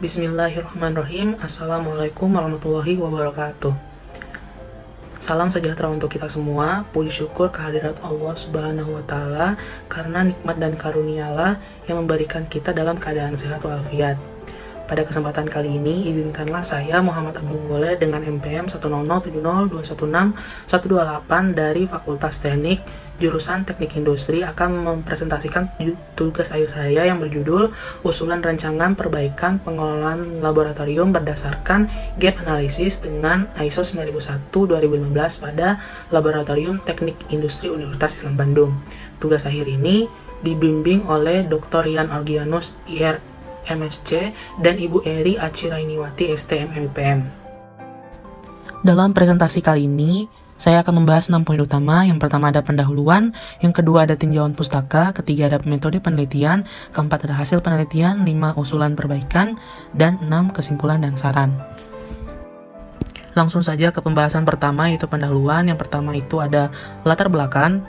Bismillahirrahmanirrahim. Assalamualaikum warahmatullahi wabarakatuh. Salam sejahtera untuk kita semua. Puji syukur kehadirat Allah Subhanahu wa Ta'ala, karena nikmat dan karunialah yang memberikan kita dalam keadaan sehat walafiat. Pada kesempatan kali ini, izinkanlah saya Muhammad Abdul Mulai dengan MPM 10070216128 dari Fakultas Teknik jurusan Teknik Industri akan mempresentasikan tugas akhir saya yang berjudul Usulan Rancangan Perbaikan Pengelolaan Laboratorium berdasarkan Gap Analysis dengan ISO 9001-2015 pada Laboratorium Teknik Industri Universitas Islam Bandung. Tugas akhir ini dibimbing oleh Dr. Rian Algianus, IR MSc, dan Ibu Eri Acirainiwati, STM MPM. Dalam presentasi kali ini, saya akan membahas 6 poin utama. Yang pertama ada pendahuluan, yang kedua ada tinjauan pustaka, ketiga ada metode penelitian, keempat ada hasil penelitian, 5 usulan perbaikan, dan 6 kesimpulan dan saran. Langsung saja ke pembahasan pertama, yaitu pendahuluan. Yang pertama itu ada latar belakang.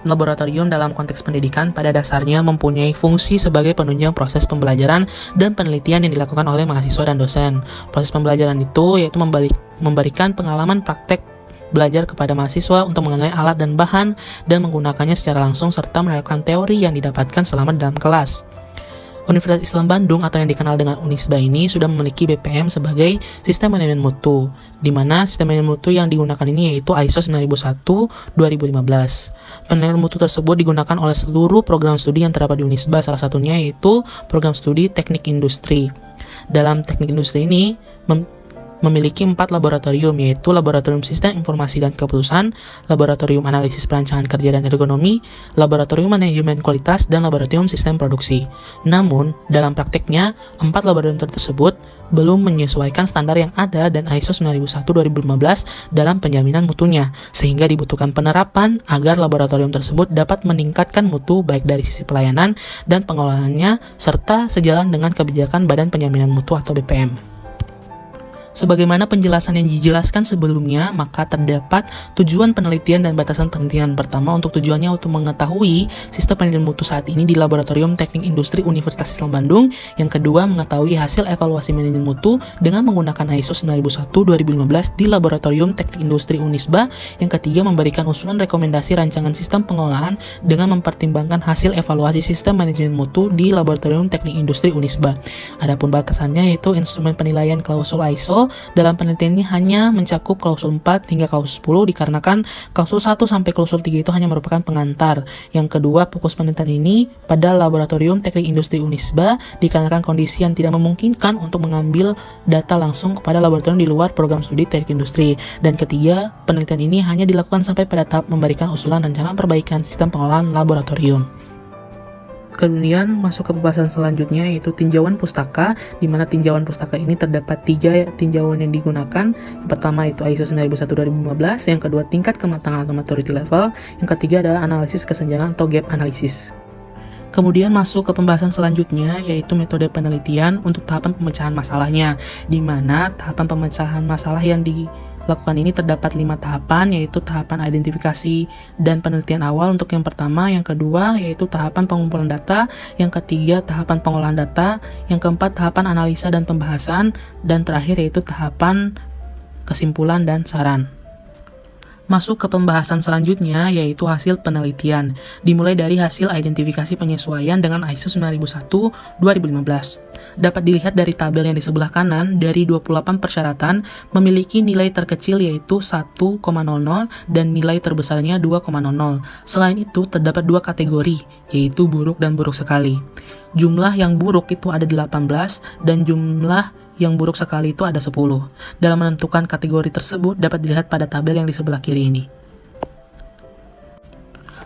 Laboratorium dalam konteks pendidikan pada dasarnya mempunyai fungsi sebagai penunjang proses pembelajaran dan penelitian yang dilakukan oleh mahasiswa dan dosen. Proses pembelajaran itu yaitu memberikan pengalaman praktek belajar kepada mahasiswa untuk mengenai alat dan bahan dan menggunakannya secara langsung serta menerapkan teori yang didapatkan selama dalam kelas. Universitas Islam Bandung atau yang dikenal dengan Unisba ini sudah memiliki BPM sebagai sistem manajemen mutu, di mana sistem manajemen mutu yang digunakan ini yaitu ISO 9001-2015. Penilaian mutu tersebut digunakan oleh seluruh program studi yang terdapat di Unisba, salah satunya yaitu program studi Teknik Industri. Dalam Teknik Industri ini memiliki 4 laboratorium, yaitu Laboratorium Sistem Informasi dan Keputusan, Laboratorium Analisis Perancangan Kerja dan Ergonomi, Laboratorium Manajemen Kualitas, dan Laboratorium Sistem Produksi. Namun, dalam prakteknya, 4 laboratorium tersebut belum menyesuaikan standar yang ada dan ISO 9001-2015 dalam penjaminan mutunya, sehingga dibutuhkan penerapan agar laboratorium tersebut dapat meningkatkan mutu baik dari sisi pelayanan dan pengelolaannya, serta sejalan dengan kebijakan Badan Penjaminan Mutu atau BPM. Sebagaimana penjelasan yang dijelaskan sebelumnya, maka terdapat tujuan penelitian dan batasan penelitian. Pertama, untuk tujuannya untuk mengetahui sistem penelitian mutu saat ini di Laboratorium Teknik Industri Universitas Islam Bandung. Yang kedua, mengetahui hasil evaluasi manajemen mutu dengan menggunakan ISO 9001-2015 di Laboratorium Teknik Industri Unisba. Yang ketiga, memberikan usulan rekomendasi rancangan sistem pengelolaan dengan mempertimbangkan hasil evaluasi sistem manajemen mutu di Laboratorium Teknik Industri Unisba. Adapun batasannya yaitu instrumen penilaian klausul ISO dalam penelitian ini hanya mencakup klausul 4 hingga klausul 10 dikarenakan klausul 1 sampai klausul 3 itu hanya merupakan pengantar. Yang kedua, fokus penelitian ini pada Laboratorium Teknik Industri Unisba dikarenakan kondisi yang tidak memungkinkan untuk mengambil data langsung kepada laboratorium di luar program studi teknik industri. Dan ketiga, penelitian ini hanya dilakukan sampai pada tahap memberikan usulan rancangan perbaikan sistem pengelolaan laboratorium. Kemudian masuk ke pembahasan selanjutnya yaitu tinjauan pustaka, di mana tinjauan pustaka ini terdapat 3 tinjauan yang digunakan. Yang pertama itu ISO 9001-2015, yang kedua tingkat kematangan atau maturity level, yang ketiga adalah analisis kesenjangan atau gap analysis. Kemudian masuk ke pembahasan selanjutnya yaitu metode penelitian untuk tahapan pemecahan masalahnya, di mana tahapan pemecahan masalah yang dilakukan ini terdapat 5 tahapan, yaitu tahapan identifikasi dan penelitian awal untuk yang pertama, yang kedua yaitu tahapan pengumpulan data, yang ketiga tahapan pengolahan data, yang keempat tahapan analisa dan pembahasan, dan terakhir yaitu tahapan kesimpulan dan saran. Masuk ke pembahasan selanjutnya yaitu hasil penelitian, dimulai dari hasil identifikasi penyesuaian dengan ISO 9001-2015. Dapat dilihat dari tabel yang di sebelah kanan, dari 28 persyaratan memiliki nilai terkecil yaitu 1,00 dan nilai terbesarnya 2,00. Selain itu terdapat 2 kategori yaitu buruk dan buruk sekali. Jumlah yang buruk itu ada 18 dan jumlah yang buruk sekali itu ada 10. Dalam menentukan kategori tersebut dapat dilihat pada tabel yang di sebelah kiri ini.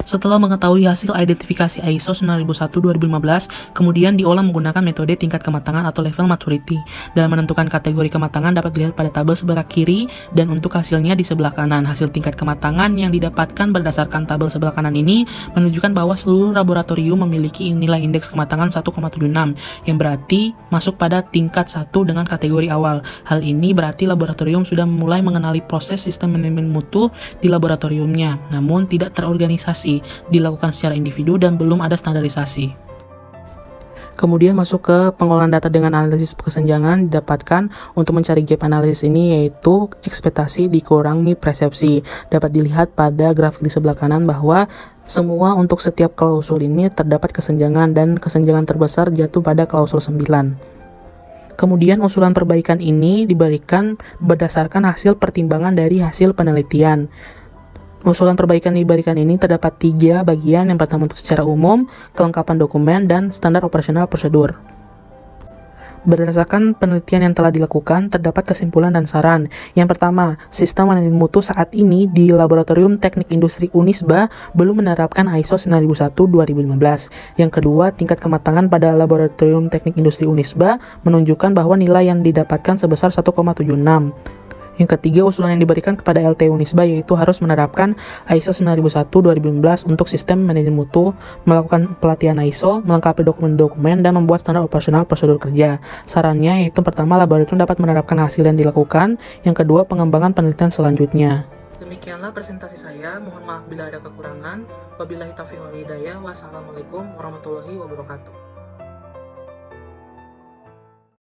Setelah mengetahui hasil identifikasi ISO 9001-2015, kemudian diolah menggunakan metode tingkat kematangan atau level maturity. Dalam menentukan kategori kematangan dapat dilihat pada tabel sebelah kiri dan untuk hasilnya di sebelah kanan. Hasil tingkat kematangan yang didapatkan berdasarkan tabel sebelah kanan ini menunjukkan bahwa seluruh laboratorium memiliki nilai indeks kematangan 1,76 yang berarti masuk pada tingkat 1 dengan kategori awal. Hal ini berarti laboratorium sudah mulai mengenali proses sistem manajemen mutu di laboratoriumnya, namun tidak terorganisasi, dilakukan secara individu dan belum ada standarisasi. Kemudian masuk ke pengolahan data dengan analisis kesenjangan didapatkan untuk mencari gap analisis ini, yaitu ekspektasi dikurangi persepsi. Dapat dilihat pada grafik di sebelah kanan bahwa semua untuk setiap klausul ini terdapat kesenjangan dan kesenjangan terbesar jatuh pada klausul 9. Kemudian usulan perbaikan ini diberikan berdasarkan hasil pertimbangan dari hasil penelitian. Usulan perbaikan diberikan ini terdapat 3 bagian. Yang pertama untuk secara umum, kelengkapan dokumen, dan standar operasional prosedur. Berdasarkan penelitian yang telah dilakukan, terdapat kesimpulan dan saran. Yang pertama, sistem manajemen mutu saat ini di Laboratorium Teknik Industri Unisba belum menerapkan ISO 9001-2015. Yang kedua, tingkat kematangan pada Laboratorium Teknik Industri Unisba menunjukkan bahwa nilai yang didapatkan sebesar 1,76. Yang ketiga, usulan yang diberikan kepada LT Unisba yaitu harus menerapkan ISO 9001-2015 untuk sistem manajemen mutu, melakukan pelatihan ISO, melengkapi dokumen-dokumen, dan membuat standar operasional prosedur kerja. Sarannya yaitu pertama, laboratorium dapat menerapkan hasil yang dilakukan, yang kedua, pengembangan penelitian selanjutnya. Demikianlah presentasi saya, mohon maaf bila ada kekurangan. Wabillahi taufiq wal hidayah. Wassalamualaikum warahmatullahi wabarakatuh.